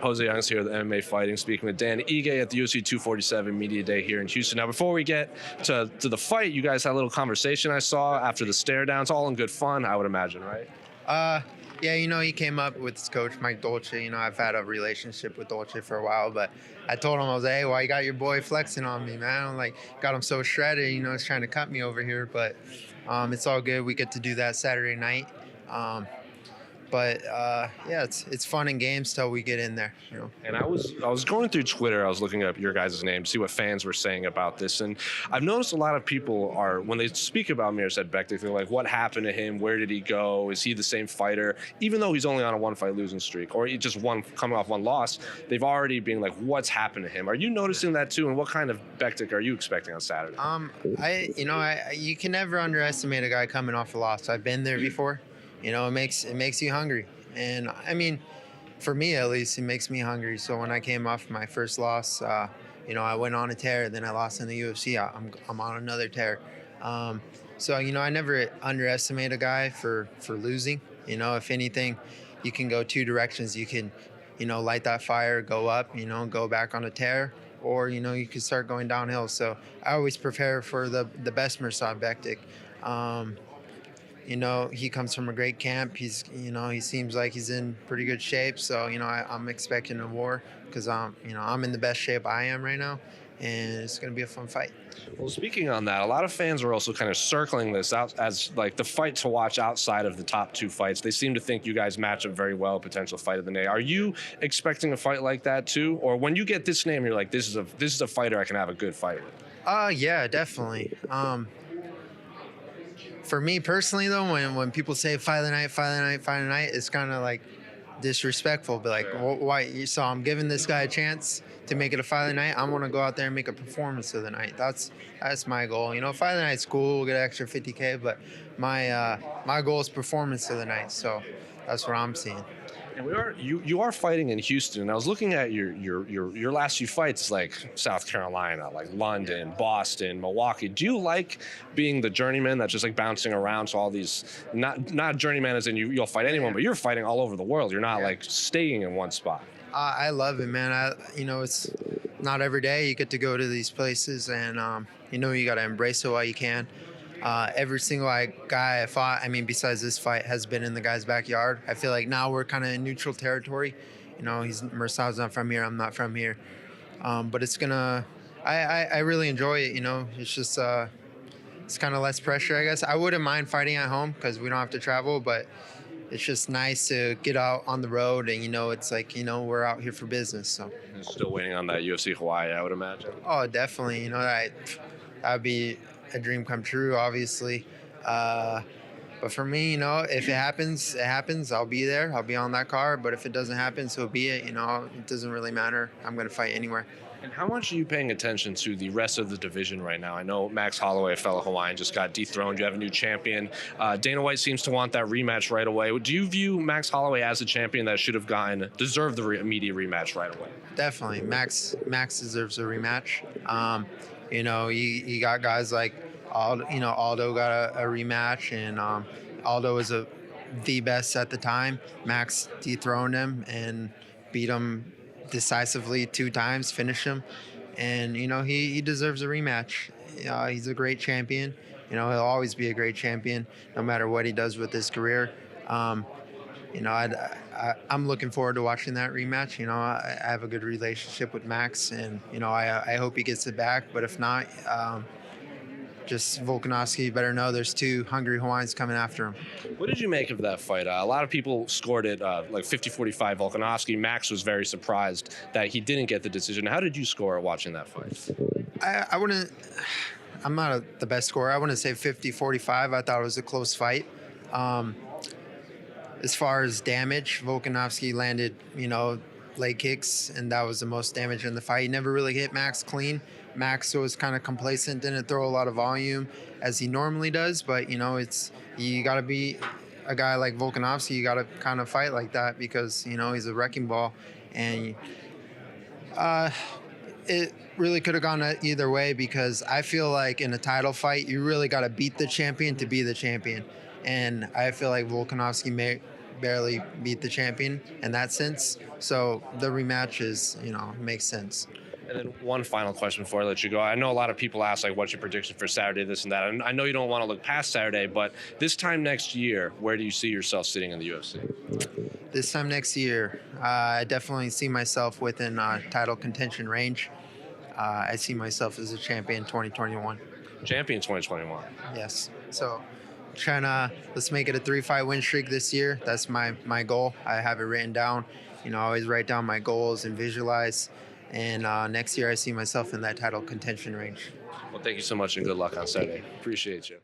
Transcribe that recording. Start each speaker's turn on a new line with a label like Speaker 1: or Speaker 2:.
Speaker 1: Jose Youngs here, the MMA Fighting, speaking with Dan Ige at the UFC 247 Media Day here in Houston. Now, before we get to the fight, you guys had a little conversation I saw after the stare down. It's all in good fun, I would imagine, right?
Speaker 2: Yeah, he came up with his coach, Mike Dolce. I've had a relationship with Dolce for a while, but I told him, I was like, hey, why you got your boy flexing on me, man? I'm like, got him so shredded, he's trying to cut me over here, but it's all good. We get to do that Saturday night. Yeah, it's fun and games till we get in there.
Speaker 1: And I was going through Twitter. I was looking up your guys' names, see what fans were saying about this, and I've noticed a lot of people are, when they speak about Mirsad Bektic, they're like, "What happened to him? Where did he go? Is he the same fighter?" Even though he's only on a one-fight losing streak, or he just coming off one loss, they've already been like, "What's happened to him?" Are you noticing that too? And what kind of Bektic are you expecting on Saturday?
Speaker 2: You can never underestimate a guy coming off a loss. I've been there before. It makes you hungry. And I mean, for me at least, it makes me hungry. So when I came off my first loss, I went on a tear, then I lost in the UFC. I'm on another tear. I never underestimate a guy for losing. If anything, you can go two directions. You can, light that fire, go up, go back on a tear, or, you can start going downhill. So I always prepare for the best Mirsad Bektic. He comes from a great camp. He seems like he's in pretty good shape. So, I'm expecting a war because I'm in the best shape I am right now, and it's going to be a fun fight.
Speaker 1: Well, speaking on that, a lot of fans are also kind of circling this out as like the fight to watch outside of the top two fights. They seem to think you guys match up very well, potential fight of the night. Are you expecting a fight like that too? Or when you get this name, you're like, this is a fighter I can have a good fight with?
Speaker 2: Yeah, definitely. For me personally, though, when people say fight of the night, it's kind of like disrespectful. But like, why? So I'm giving this guy a chance to make it a fight of the night. I want to go out there and make a performance of the night. That's my goal. Fight of the night's cool. We'll get an extra 50K, but my goal is performance of the night. So that's what I'm seeing.
Speaker 1: And you are fighting in Houston, and I was looking at your last few fights, like South Carolina, like London, Boston, Milwaukee. Do you like being the journeyman that's just like bouncing around to all these, not journeyman as in you'll fight anyone, but you're fighting all over the world. You're not like staying in one spot.
Speaker 2: I love it, man. It's not every day you get to go to these places, and you got to embrace it while you can. Every single guy I fought, besides this fight, has been in the guy's backyard. I feel like now we're kind of in neutral territory. Mirsad's not from here, I'm not from here. But it's gonna, I really enjoy it. It's just, it's kind of less pressure, I guess. I wouldn't mind fighting at home because we don't have to travel, but it's just nice to get out on the road and, it's like, we're out here for business. So
Speaker 1: still waiting on that UFC Hawaii, I would imagine.
Speaker 2: Oh, definitely. That'd be a dream come true, obviously. But for me, if it happens, it happens. I'll be there. I'll be on that card. But if it doesn't happen, so be it. It doesn't really matter. I'm going to fight anywhere.
Speaker 1: And how much are you paying attention to the rest of the division right now? I know Max Holloway, a fellow Hawaiian, just got dethroned. You have a new champion. Dana White seems to want that rematch right away. Do you view Max Holloway as a champion that should have deserved the immediate rematch right away?
Speaker 2: Definitely. Max deserves a rematch. You got guys like Aldo got a rematch, and Aldo was the best at the time. Max dethroned him and beat him decisively 2 times, finished him, and he deserves a rematch. He's a great champion. He'll always be a great champion, no matter what he does with his career. I'm looking forward to watching that rematch. I have a good relationship with Max, and I hope he gets it back. But if not, just Volkanovski better know there's 2 hungry Hawaiians coming after him.
Speaker 1: What did you make of that fight? A lot of people scored it like 50-45 Volkanovski. Max was very surprised that he didn't get the decision. How did you score watching that fight?
Speaker 2: I'm not the best scorer. I wouldn't say 50-45. I thought it was a close fight. As far as damage, Volkanovski landed, leg kicks, and that was the most damage in the fight. He never really hit Max clean. Max was kind of complacent, didn't throw a lot of volume as he normally does, but you got to be a guy like Volkanovski. You got to kind of fight like that because he's a wrecking ball, and it really could have gone either way because I feel like in a title fight you really got to beat the champion to be the champion, and I feel like Volkanovski barely beat the champion in that sense. So the rematch is, makes sense.
Speaker 1: And then one final question before I let you go. I know a lot of people ask, like, what's your prediction for Saturday, this and that. And I know you don't want to look past Saturday, but this time next year, where do you see yourself sitting in the UFC?
Speaker 2: This time next year, I definitely see myself within title contention range. I see myself as a champion 2021.
Speaker 1: Champion 2021.
Speaker 2: Yes. So trying to let's make it a 3-5 win streak this year. That's my goal. I have it written down. I always write down my goals and visualize. And next year, I see myself in that title contention range.
Speaker 1: Well, thank you so much and good luck on Saturday. Appreciate you.